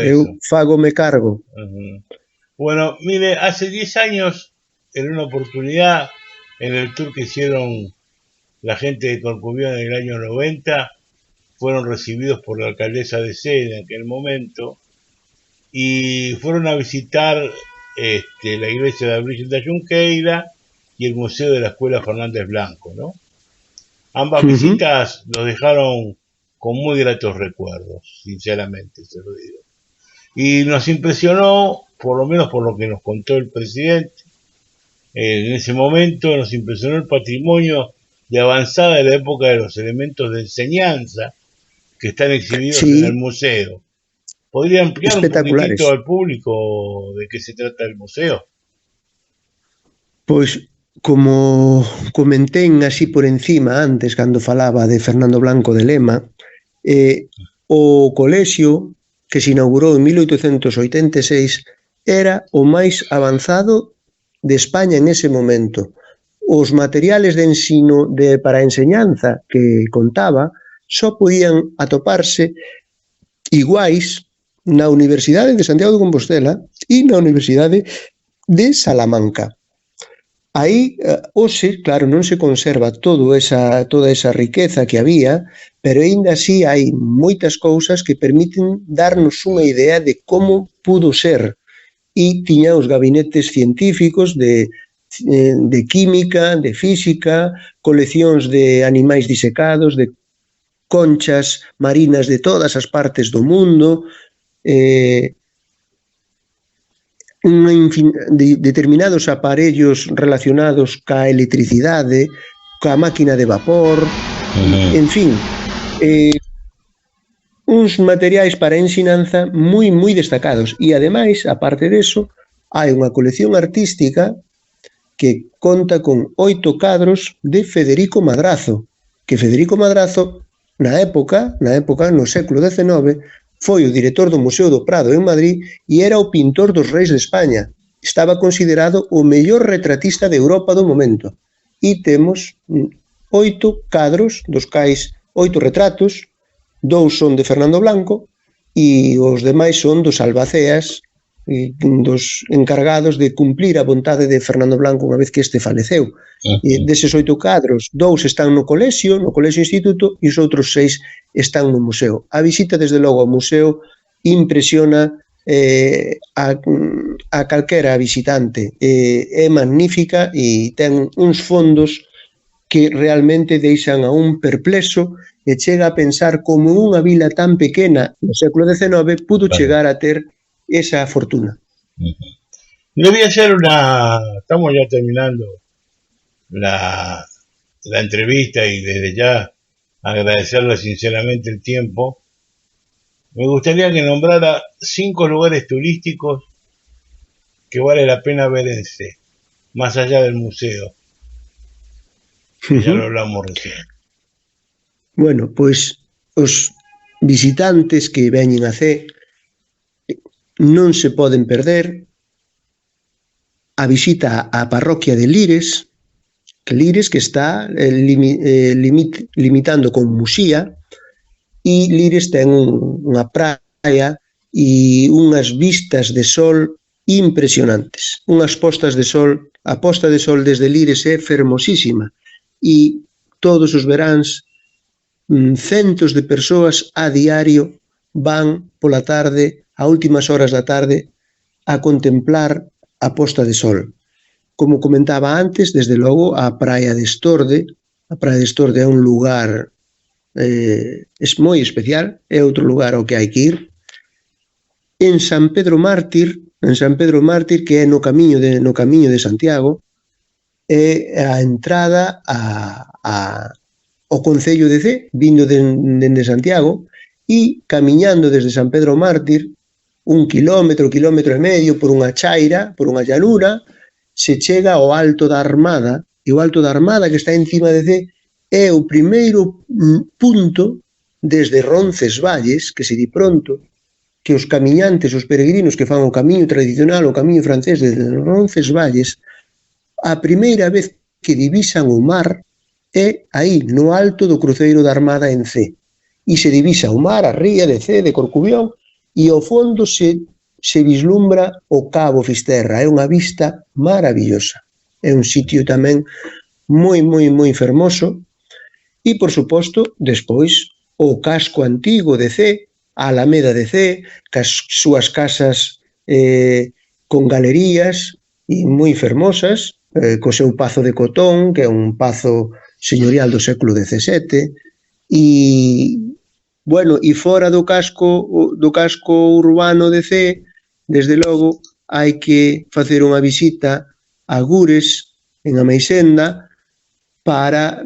Eu fágome cargo. Bueno, mire, hace 10 años, en una oportunidad, en el tour que hicieron la gente de Corcubión en el año 90, fueron recibidos por la alcaldesa de Sede en aquel momento y fueron a visitar la iglesia de la Virgen de Xunqueira y el museo de la Escuela Fernández Blanco, ¿no? Ambas visitas los dejaron con muy gratos recuerdos, sinceramente, se lo digo. Y nos impresionó, por lo menos por lo que nos contó el presidente, en ese momento nos impresionó el patrimonio de avanzada de la época de los elementos de enseñanza que están exhibidos en el museo. ¿Podría ampliar un poquitito al público de qué se trata el museo? Pois, como comentei así por encima antes, cando falaba de Fernando Blanco de Lema, o colexio que se inaugurou en 1886 era o máis avanzado de España en ese momento. Os materiales de ensino para a enseñanza que contaba só podían atoparse iguais na Universidade de Santiago de Compostela e na Universidade de Salamanca. Aí, hoxe, claro, non se conserva toda esa riqueza que había, pero aínda así hai moitas cousas que permiten darnos unha idea de como pudo ser. E tiña os gabinetes científicos de química, de física, coleccións de animais disecados, de conchas marinas de todas as partes do mundo, determinados aparellos relacionados ca electricidade, ca máquina de vapor, en fin, uns materiais para a ensinanza moi destacados. E ademais, aparte deso, hai unha colección artística que conta con 8 cadros de Federico Madrazo, que Federico Madrazo na época, no século XIX, foi o director do Museo do Prado en Madrid e era o pintor dos reis de España. Estaba considerado o mellor retratista de Europa do momento. E temos 8 cadros, dos cais 8 retratos, 2 son de Fernando Blanco e os demais son dos albaceas dos encargados de cumplir a vontade de Fernando Blanco unha vez que este faleceu. Deses 8 cadros, 2 están no colexio instituto, e os outros 6 están no museo. A visita, desde logo, ao museo impresiona a calquera visitante. É magnífica e ten uns fondos que realmente deixan a un perplexo e chega a pensar como unha vila tan pequena no século XIX pudo chegar a ter esa fortuna. Le voy a hacer estamos ya terminando la entrevista y desde ya agradecerle sinceramente el tiempo. Me gustaría que nombrara 5 lugares turísticos que vale la pena ver en C, más allá del museo. Ya lo hablamos recién. Bueno, pois os visitantes que veñen a C non se poden perder a visita á parroquia de Lires, que está limitando con Muxía, e Lires ten unha praia e unhas vistas de sol impresionantes, unhas postas de sol. A posta de sol desde Lires é fermosísima e todos os veráns centos de persoas a diario van pola tarde, a últimas horas da tarde, a contemplar a posta de sol. Como comentaba antes, desde logo, a Praia de Estorde. A Praia de Estorde é un lugar moi especial, é outro lugar ao que hai que ir. En San Pedro Mártir, que é no camiño de Santiago, é a entrada ao Concello de C, vindo dende Santiago, e camiñando desde San Pedro Mártir 1 quilómetro e medio por unha chaira, por unha llanura, se chega ao Alto da Armada, e o Alto da Armada, que está encima de C, é o primeiro punto desde Roncesvalles, que se di pronto, que os camiñantes, os peregrinos que fan o camiño tradicional, o camiño francés desde Roncesvalles, a primeira vez que divisan o mar é aí, no alto do cruceiro da Armada en C. E se divisa o mar, a ría de C, de Corcubión, e ao fondo se vislumbra o Cabo Fisterra. É unha vista maravillosa. É un sitio tamén moi fermoso. E, por suposto, despois, o casco antigo de C, a Alameda de C, cas súas casas con galerías e moi fermosas, co seu pazo de Cotón, que é un pazo señorial do século XVII, e, bueno, e fora do casco urbano de C, desde logo, hai que facer unha visita a Gures, en Ameixenda, para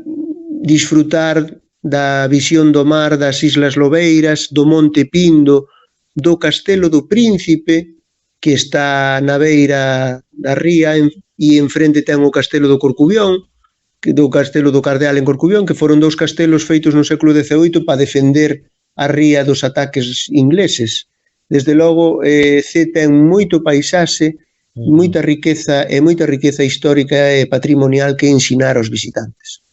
disfrutar da visión do mar das Islas Lobeiras, do Monte Pindo, do Castelo do Príncipe, que está na beira da ría, e enfrente ten o Castelo do Corcubión, do Castelo do Cardeal en Corcubión, que foron 2 castelos feitos no século XVIII para defender a ría dos ataques ingleses. Desde logo, C ten moito paisaxe, moita riqueza histórica e patrimonial que ensinar aos visitantes.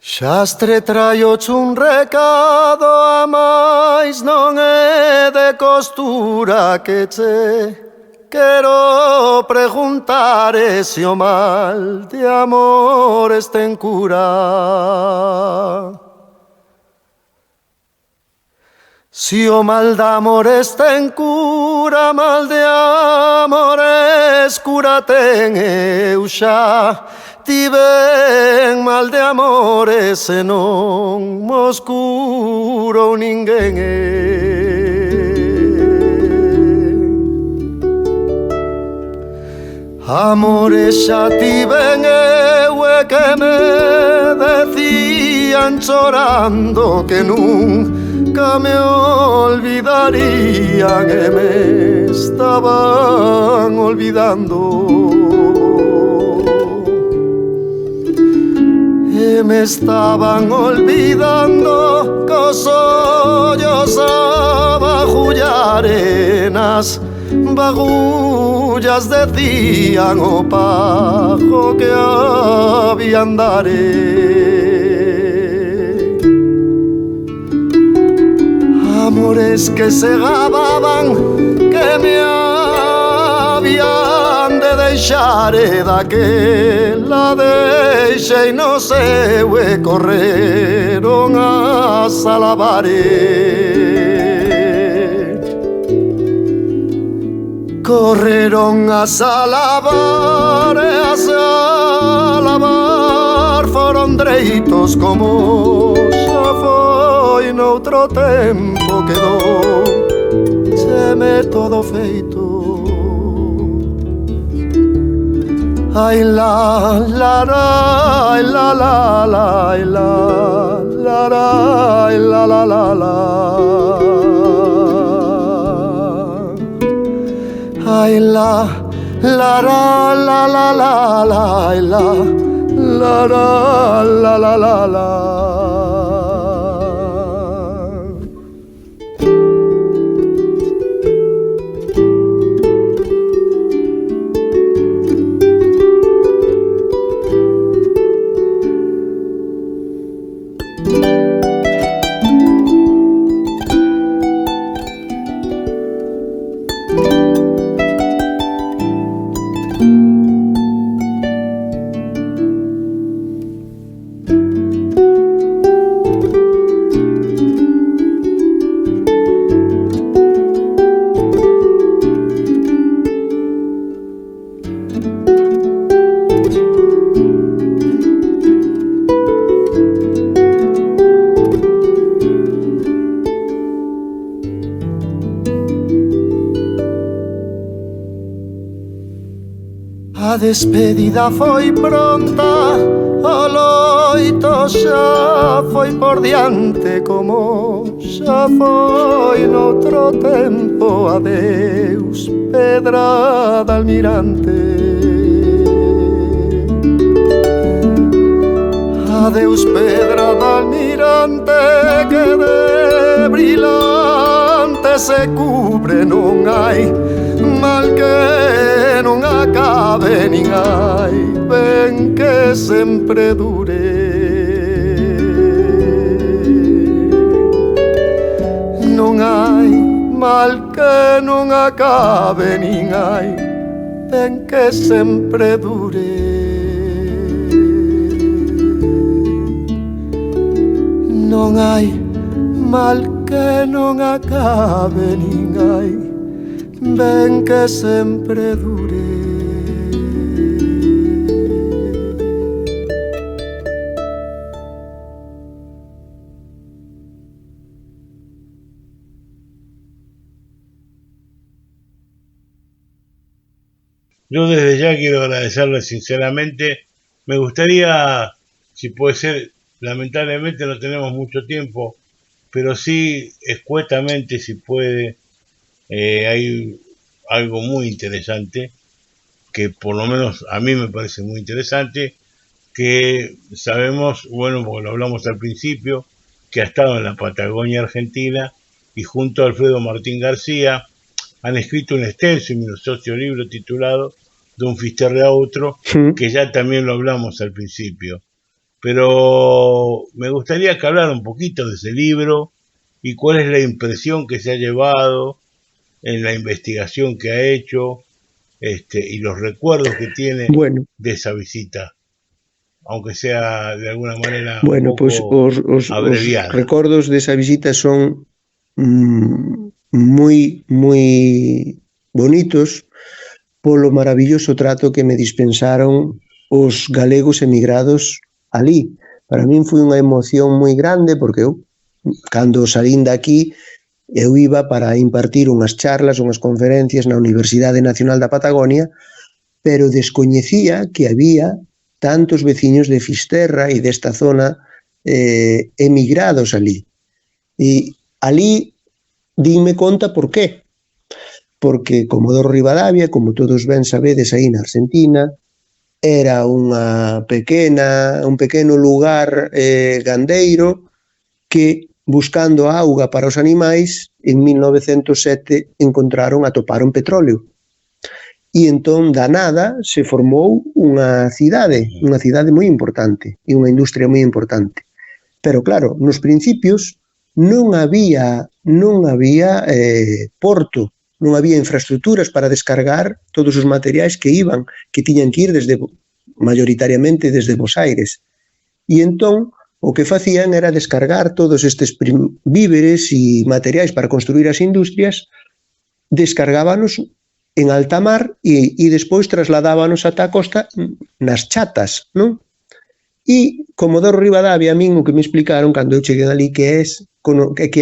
Xastre traioche un recado, a máis non é de costura que che quero preguntar se o mal de amores ten cura. Si o mal de amores ten cura, mal de amores cura ten eu xa. Tiven mal de amores e non mos curou ninguén. Amores xa tiven eu e que me decían chorando que nunca me olvidarían e me estaban olvidando. E me estaban olvidando cos ollos a bagullar nas bagullas decían o pajo que habían dare. Amores que se gababan que me deixare daquela deixei no seu e correron a salabare. Correron a salabar, foron dreitos como xa foi noutro tempo quedou, cheme todo feito. Ai la la la la la la la la la la la la. Ai la la la la la la la la la la la la la. A despedida foi pronta, o loito xa foi por diante, como xa foi noutro tempo. Adeus, Pedra de Almirante. Adeus, Pedra de Almirante, que de brilante se cubre, non hai mal que non acabe, nin hai ben que sempre dure. Non hai mal que non acabe, nin hai ben que sempre dure. Non hai mal que non acabe, nin hai ben que sempre dure. Yo desde ya quiero agradecerle sinceramente. Me gustaría, si puede ser, lamentablemente no tenemos mucho tiempo, pero sí escuetamente, si puede, hay algo muy interesante, que por lo menos a mí me parece muy interesante, que sabemos, bueno, porque lo hablamos al principio, que ha estado en la Patagonia Argentina y junto a Alfredo Martín García han escrito un extenso y minucioso libro titulado De un fisterre a otro, que ya también lo hablamos al principio. Pero me gustaría que hablara un poquito de ese libro y cuál es la impresión que se ha llevado en la investigación que ha hecho, y los recuerdos que tiene de esa visita, aunque sea de alguna manera un poco abreviada. Os recordos desa visita son moi bonitos polo maravilloso trato que me dispensaron os galegos emigrados alí. Para min foi unha emoción moi grande, porque eu, cando salín daqui, eu iba para impartir unhas charlas, unhas conferencias na Universidade Nacional da Patagonia, pero descoñecía que había tantos veciños de Fisterra e desta zona emigrados alí. E alí dime conta por qué. Porque Comodoro Rivadavia, como todos ben sabedes aí na Argentina, era un pequeno lugar gandeiro que, buscando auga para os animais, en 1907 atoparon petróleo. E entón, da nada, se formou unha cidade moi importante e unha industria moi importante. Pero claro, nos principios non había porto non había infraestructuras para descargar todos os materiais que tiñan que ir mayoritariamente desde Bos Aires. E entón, o que facían era descargar todos estes víveres e materiais para construir as industrias, descargábanos en alta mar e despois trasladábanos ata a costa nas chatas, non? E Comodoro Rivadavia, a min o que me explicaron cando eu cheguei ali, que é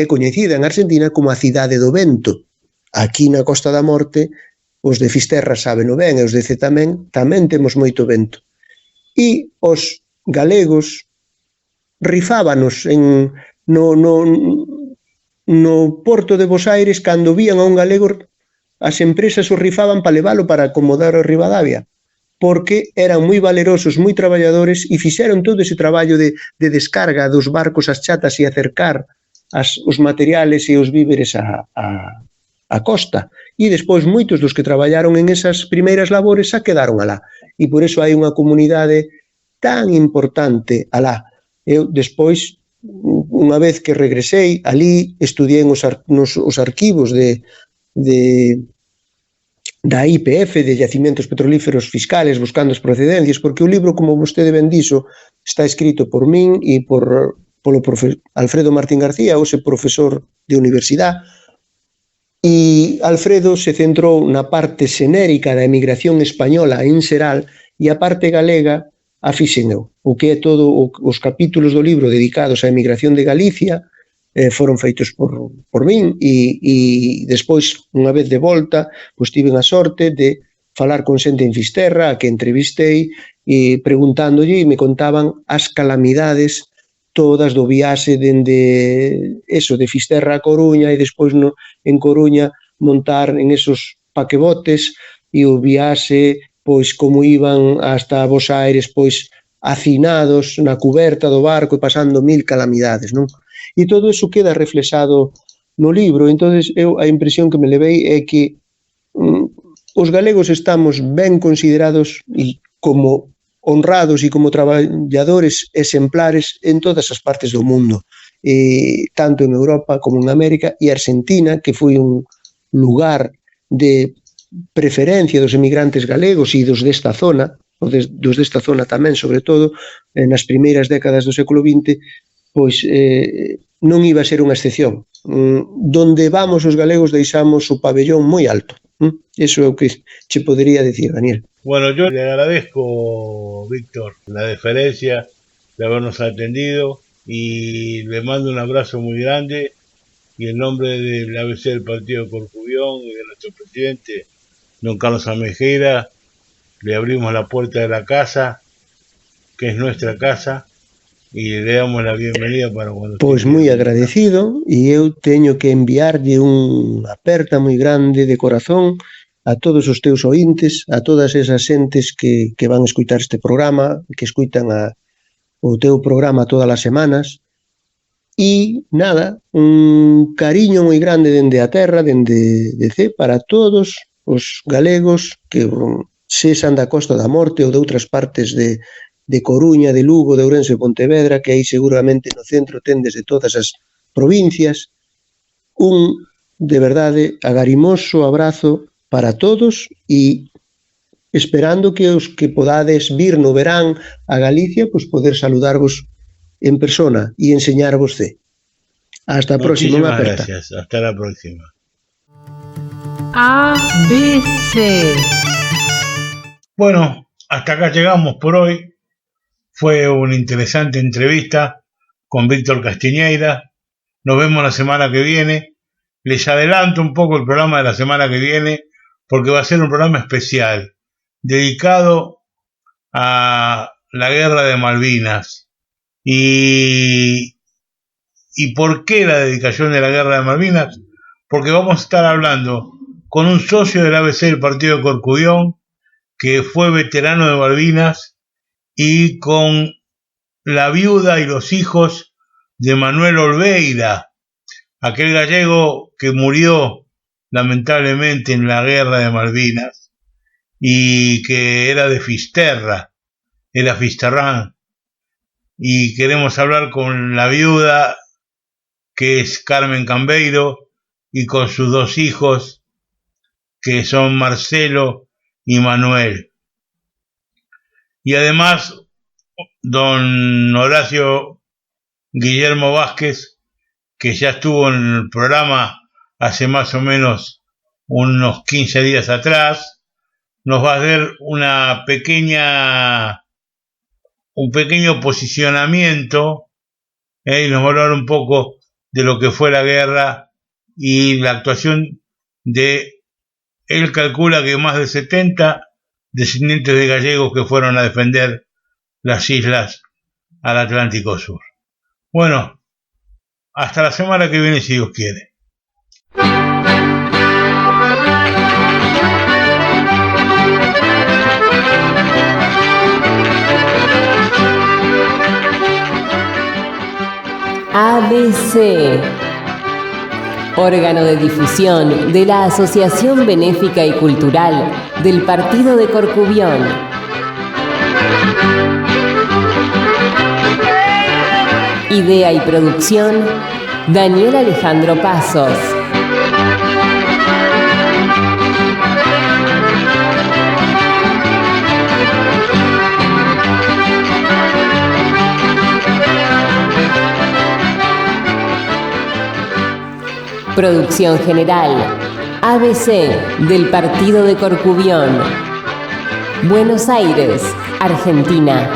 coñecida en Argentina como a cidade do vento. Aquí na Costa da Morte, os de Fisterra sábeno ben, e os de C tamén temos moito vento. E os galegos rifábanos no porto de Bos Aires, cando vían a un galego, as empresas o rifaban para leválo para Comodoro Rivadavia, porque eran moi valerosos, moi traballadores, e fixeron todo ese traballo de descarga dos barcos ás chatas e acercar os materiales e os víveres a costa. E despois moitos dos que traballaron en esas primeiras labores xa quedaron alá. E por iso hai unha comunidade tan importante alá. Eu despois, unha vez que regresei, ali estudiei os arquivos da IPF, de Yacimentos Petrolíferos Fiscales, buscando as procedencias, porque o libro, como vostede ben dixo, está escrito por min e polo Alfredo Martín García, hoxe profesor de universidade, e Alfredo se centrou na parte xenérica da emigración española en xeral, e a parte galega a fixen eu. O que é todo os capítulos do libro dedicados á emigración de Galicia foron feitos por min, e despois, unha vez de volta, pois tiven a sorte de falar con xente en Fisterra, a que entrevistei, e preguntándolle, e me contaban as calamidades todas do viaxe dende de Fisterra a Coruña, e despois en Coruña montar en esos paquebotes, e o viaxe, pois como iban hasta Bos Aires, pois hacinados na cuberta do barco e pasando 1000 calamidades, non? E todo iso queda reflexado no libro. Entonces, eu a impresión que me levei é que os galegos estamos ben considerados e como honrados e como traballadores exemplares en todas as partes do mundo, tanto en Europa como en América, e Argentina, que foi un lugar de preferencia dos emigrantes galegos e dos desta zona, dos desta zona tamén, sobre todo, nas primeiras décadas do século XX, pois non iba a ser unha excepción. Donde vamos os galegos deixamos o pabellón moi alto. Eso é o que che podería decir, Daniel. Bueno, yo le agradezco, Víctor, la deferencia de habernos atendido y le mando un abrazo muy grande y en nombre del ABC del Partido Corcubión y de nuestro presidente, don Carlos Amejeira, le abrimos la puerta de la casa, que es nuestra casa, y le damos la bienvenida para cuando... Pois moi agradecido, e eu teño que enviarlle unha aperta moi grande de corazón a todos os teus ointes, a todas esas xentes que van escutar este programa, que escutan o teu programa todas as semanas, e nada, un cariño moi grande dende a terra, dende C, para todos os galegos que sexan da Costa da Morte ou de outras partes de Coruña, de Lugo, de Ourense e Pontevedra, que aí seguramente no centro tendes de todas as provincias. Un, de verdade, agarimoso abrazo para todos e esperando que os que podades vir no verán a Galicia, pois poder saludarvos en persona e enseñarvos C. Hasta a próxima, unha aperta. Gracias, hasta la próxima. ABC. Bueno, hasta acá llegamos por hoy. Fue una interesante entrevista con Víctor Castiñeira. Nos vemos la semana que viene. Les adelanto un poco el programa de la semana que viene porque va a ser un programa especial dedicado a la guerra de Malvinas. ¿Y por qué la dedicación de la guerra de Malvinas? Porque vamos a estar hablando con un socio del ABC del Partido Corcubión que fue veterano de Malvinas y con la viuda y los hijos de Manuel Olveira, aquel gallego que murió lamentablemente en la guerra de Malvinas y que era de Fisterra, era fisterrán, y queremos hablar con la viuda que es Carmen Cambeiro y con sus dos hijos que son Marcelo y Manuel. Y además, don Horacio Guillermo Vázquez, que ya estuvo en el programa hace más o menos unos 15 días atrás, nos va a hacer un pequeño posicionamiento, y nos va a hablar un poco de lo que fue la guerra y la actuación de, él calcula que más de 70 descendientes de gallegos que fueron a defender las islas al Atlántico Sur. Bueno, hasta la semana que viene, si Dios quiere. ABC, órgano de difusión de la Asociación Benéfica y Cultural del Partido de Corcubión. Idea y producción, Daniel Alejandro Pasos. Producción general, ABC del Partido de Corcubión. Buenos Aires, Argentina.